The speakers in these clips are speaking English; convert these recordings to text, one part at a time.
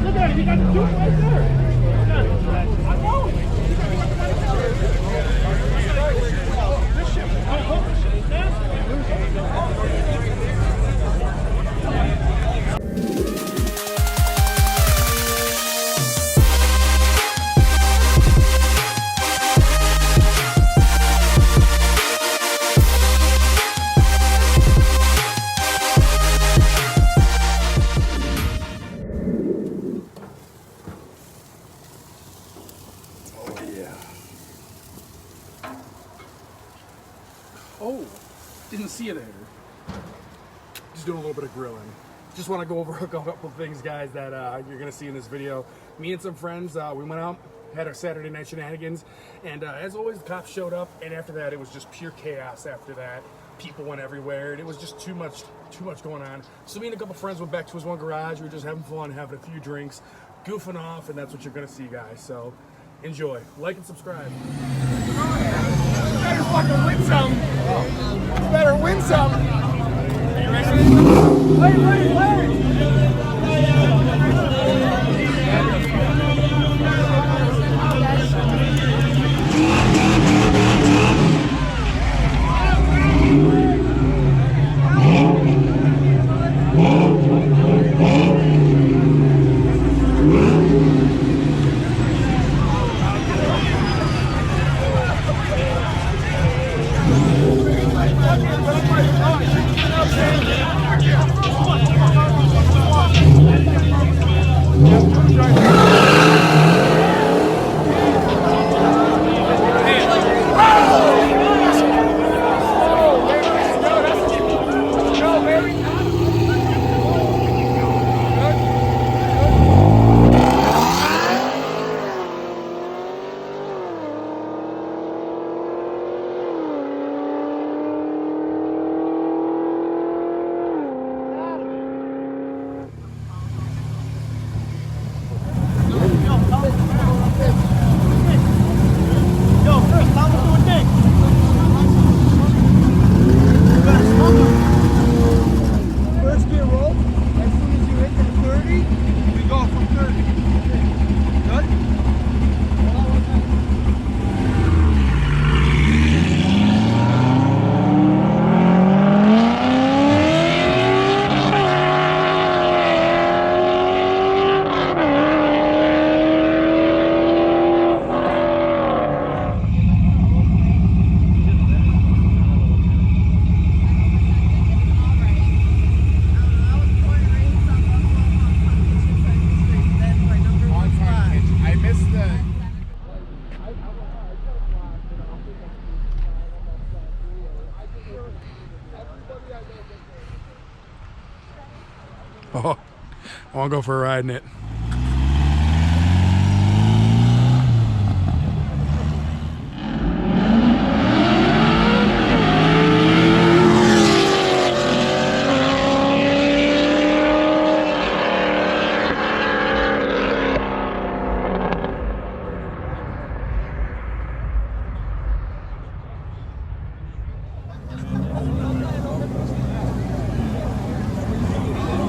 Look at it, you got the juice right there. I know. This shit, this shit is nasty. Oh, didn't see you there. Just doing a little bit of grilling. Just want to go over a couple things, guys, that you're going to see in this video. Me and some friends, we went out, had our Saturday night shenanigans, and as always, the cops showed up, and after that, it was just pure chaos after that. People went everywhere, and it was just too much going on. So me and a couple friends went back to his one garage. We were just having fun, having a few drinks, goofing off, and that's what you're going to see, guys. So enjoy. Like and subscribe. Better fucking win some. Better win some. Are you ready? Larry! Oh, I want to go for a ride in it.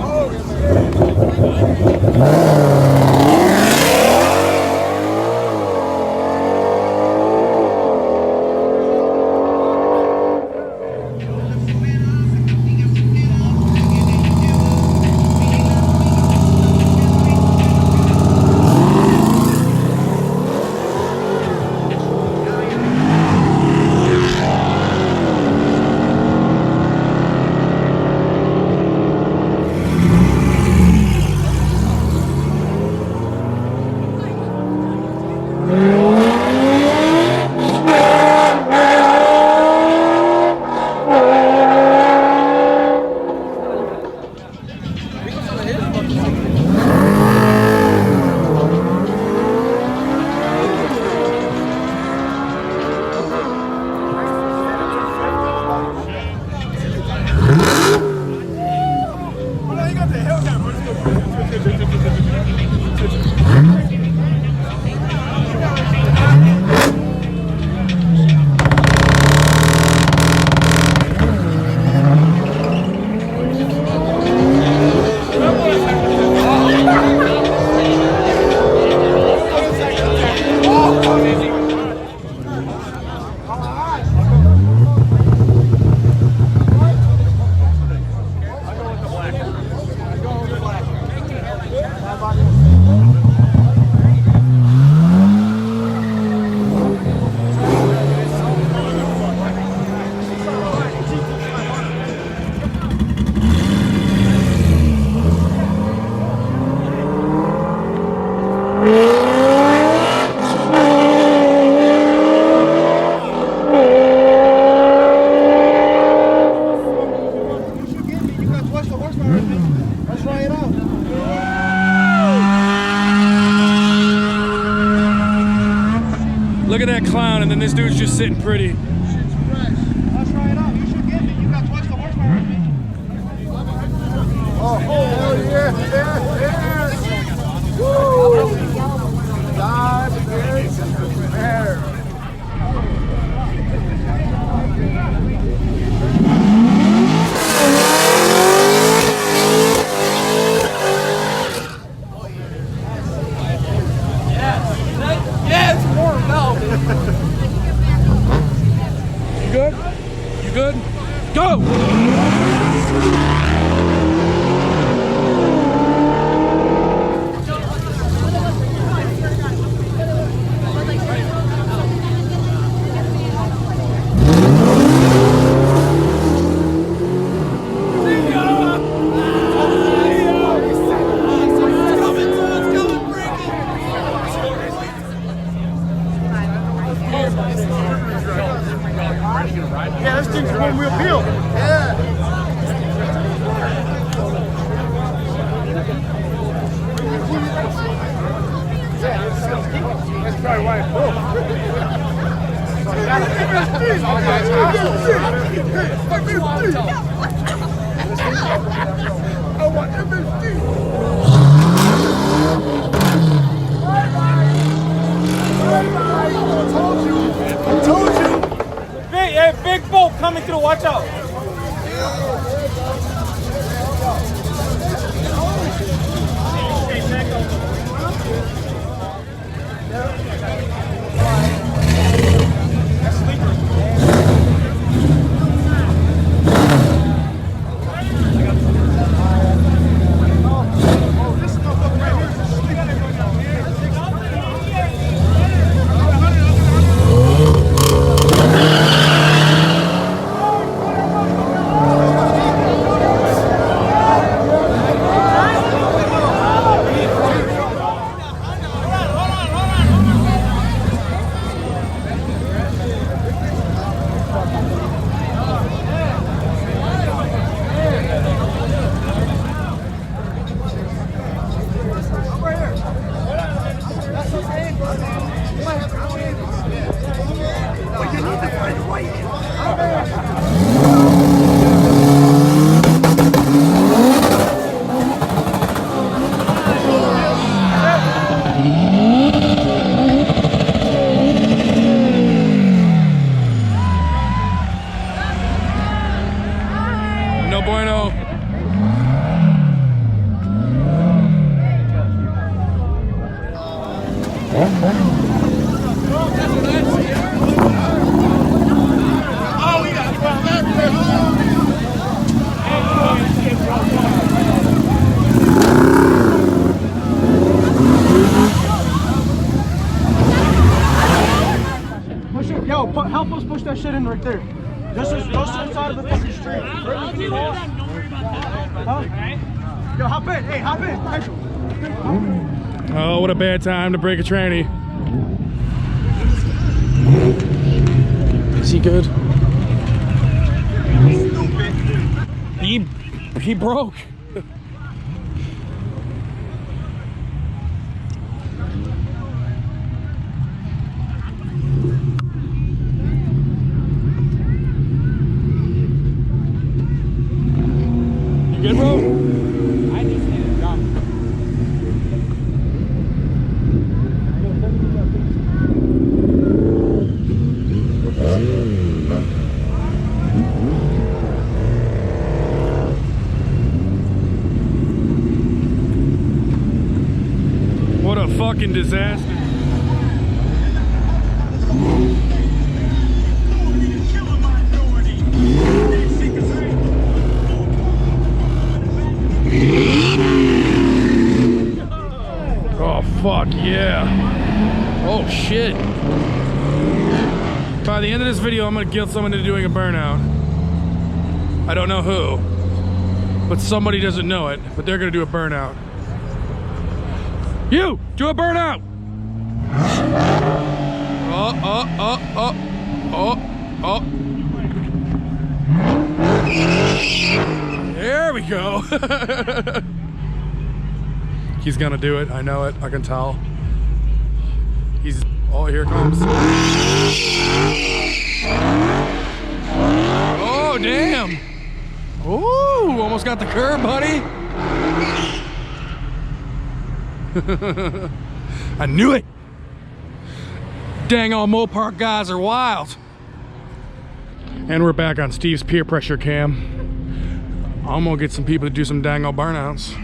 Oh, shit. that clown, and then this dude's just sitting pretty. Shit's fresh. Let's try it out. You should get me. You got twice the horsepower as me. Oh, yeah. Woo! Dive against the bear. Yeah, it's warm now. You good? You good? Go! Yeah, this thing's one wheel peel. Yeah. That's probably why it's full. I want MSD. I told you. Hey, big boat coming through. Watch out. No bueno. Yo, help us push that shit in right there. Just inside of the fucking street. Huh? Yo, hop in. Hey, hop in. Oh, what a bad time to break a tranny. Is he good? He broke. You good, bro? I just need a jump. What a fucking disaster. Oh, fuck yeah. Oh, shit. By the end of this video, I'm gonna guilt someone into doing a burnout. I don't know who, but somebody doesn't know it, but they're gonna do a burnout. You, do a burnout! Oh. There we go. He's gonna do it, I know it, I can tell. He's Oh, here it comes. Oh, damn. Ooh, almost got the curb, buddy. I knew it. Dang, all Mopar guys are wild. And we're back on Steve's peer pressure cam. I'm gonna get some people to do some dang old burnouts.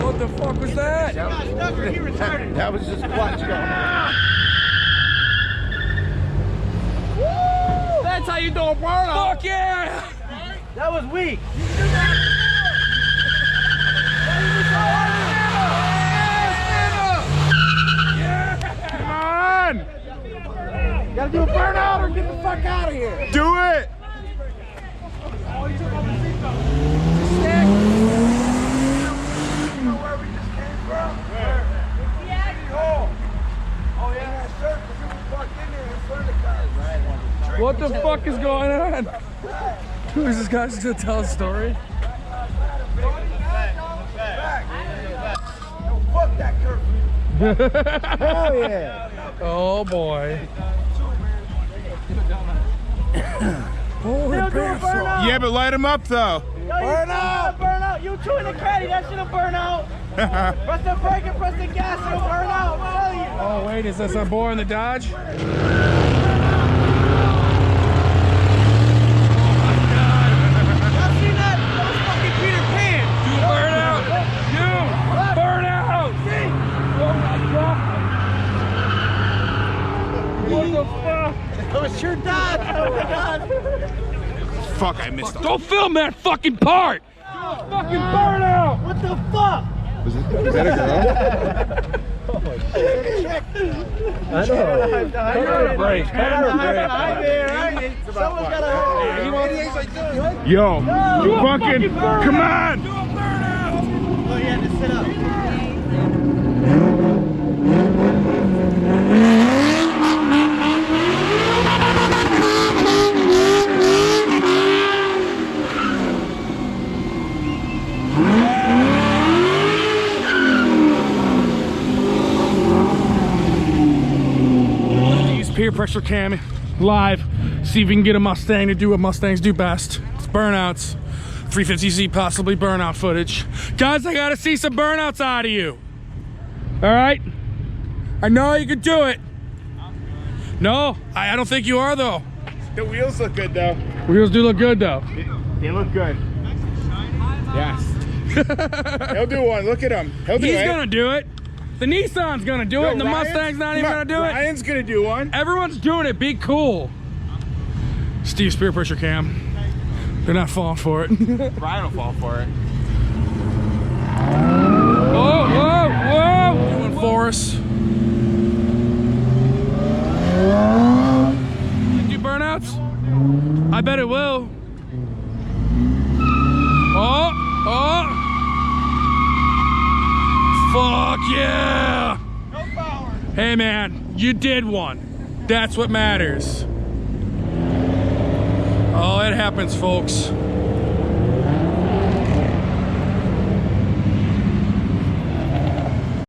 What the fuck was that? That was just clutch going. That's how you do a burnout. Fuck yeah! That was weak. Come on! You gotta do a burnout or get the fuck out of here. Do it! What the fuck is going on? Who is this guy just gonna tell a story? Fuck that curve. Hell yeah. Oh boy. Holy Still doing burnout. Yeah, but light him up though. Burn out. Burn out. You chewing the caddy. That shit'll burn out. Press the brake and press the gas. It'll burn out. I'm telling you. Oh wait, is this a boy in the Dodge? Oh, it's your dad! Oh my god! Fuck, I missed it. Don't film that fucking part! Fucking burnout! What the fuck? Is that a girl? I know. Break. Someone's gotta. Yo, fucking, come on! Oh, you had to sit up. Peer pressure cam live. See if we can get a Mustang to do what Mustangs do best. It's burnouts. 350Z possibly burnout footage. Guys, I gotta see some burnouts out of you. All right? I know you can do it. No, I don't think you are though. The wheels look good though. Wheels do look good though. They look good. Yes. He'll do one. Look at him. He'll do it. He's gonna do it. The Nissan's gonna do it, and the Mustang's not even gonna do it. Ryan's gonna do one. Everyone's doing it. Be cool. Steve's peer pressure cam. They're not falling for it. Ryan will fall for it. Whoa, whoa, whoa! Doing for us. Do burnouts? I bet it will. Oh, oh! Fuck yeah! No power. Hey man, you did one. That's what matters. Oh, it happens, folks.